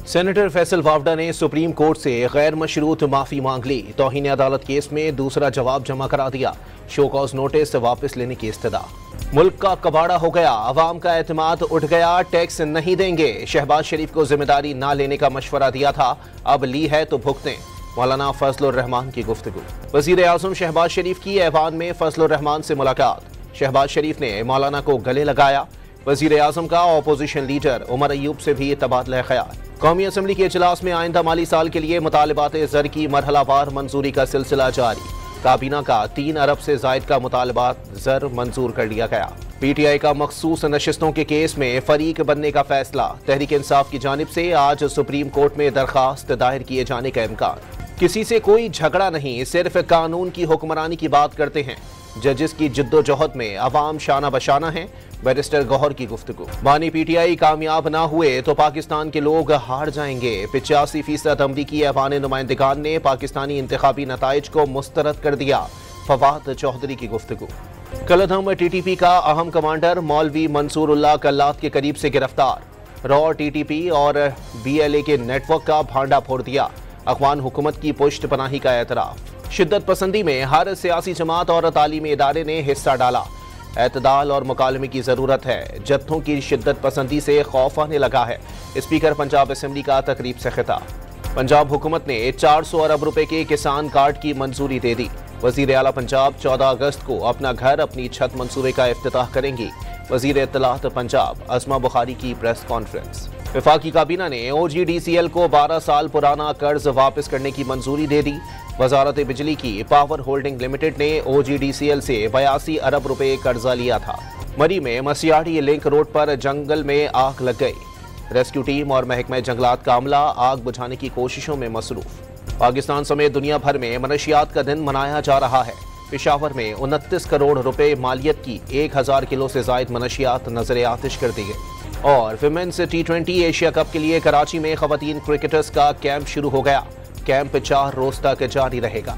Senator Faisal Vawda ने supreme court से गैर मशरूत माफी मांग ली। तौहीन अदालत केस में दूसरा जवाब जमा करा दिया। शो कॉज नोटिस वापस लेने की इस्तदा। मुल्क का कबाड़ा हो गया, अवाम का एतमाद उठ गया, टैक्स नहीं देंगे। शहबाज शरीफ को जिम्मेदारी ना लेने का मशवरा दिया था, अब ली है तो भुगतें। मौलाना फजलुर रहमान की गुफ्तगू। वजीर आजम शहबाज शरीफ की ऐवान में फजलुर रहमान से मुलाकात। शहबाज शरीफ ने मौलाना को गले लगाया। वजीर आजम का अपोजिशन लीडर उमर अयूब से भी तबादला ख्याल। कौमी असम्बली के इजलास में आइंदा माली साल के लिए मुतालबात ज़र की मरहलावार मंजूरी का सिलसिला जारी। काबीना का 3 अरब से जायद का मुतालबात ज़र मंजूर कर लिया गया। PTI का मखसूस नशिस्तों के केस में फरीक बनने का फैसला। तहरीक इंसाफ की जानिब से आज सुप्रीम कोर्ट में दरखास्त दायर किए जाने का इम्कान। किसी से कोई झगड़ा नहीं, सिर्फ कानून की हुक्मरानी की बात करते हैं। जजेस की जिद्दोजहद में अवाम शाना बशाना है। बैरिस्टर गौहर की गुफ्तगू। बानी PTI कामयाब ना हुए तो पाकिस्तान के लोग हार जाएंगे। 85% अमरीकी ऐवान नुमाइंदगान ने पाकिस्तानी इंतखाबी नताइज को मुस्तरद कर दिया। फवाद चौधरी की गुफ्तगू। कलअदम TTP का अहम कमांडर मौलवी मंसूरुल्लाह कल्लात के करीब से गिरफ्तार। रॉ TTP और BLA के नेटवर्क का भांडा फोड़ दिया। अफगान हुकूमत की पुष्ट पनाही का एतराफ। शिद्दत पसंदी में हर सियासी जमात और तालीमी इदारे ने हिस्सा डाला। एतदाल और मुकालमे की जरूरत है। जत्थों की शिद्दत पसंदी से खौफ आने लगा है। स्पीकर पंजाब असम्बली का तकरीब से खिताब। पंजाब हुकूमत ने 400 अरब रुपए के किसान कार्ड की मंजूरी दे दी। वजीर आला पंजाब 14 अगस्त को अपना घर अपनी छत मंसूबे का इफ्तिताह करेंगी। वजीर इत्तलात पंजाब अस्मा बुखारी की प्रेस कॉन्फ्रेंस। वफाकी काबीना ने OGDCL को 12 साल पुराना कर्ज वापस करने की मंजूरी दे दी। वजारत बिजली की पावर होल्डिंग लिमिटेड ने OGDCL से 82 अरब रुपए कर्जा लिया था। मरी में मसियाड़ी लिंक रोड पर जंगल में आग लग गई। रेस्क्यू टीम और महकमा जंगलात का अमला आग बुझाने की कोशिशों में मसरूफ। पाकिस्तान समेत दुनिया भर में मनशियात का दिन मनाया जा रहा है। पेशावर में 29 करोड़ रुपए मालियत की 1000 किलो से जायद मनशियात नजर आतिश कर दी गई। और विमेंस T20 एशिया कप के लिए कराची में खवातीन क्रिकेटर्स का कैंप शुरू हो गया। कैंप 4 रोज तक जारी रहेगा।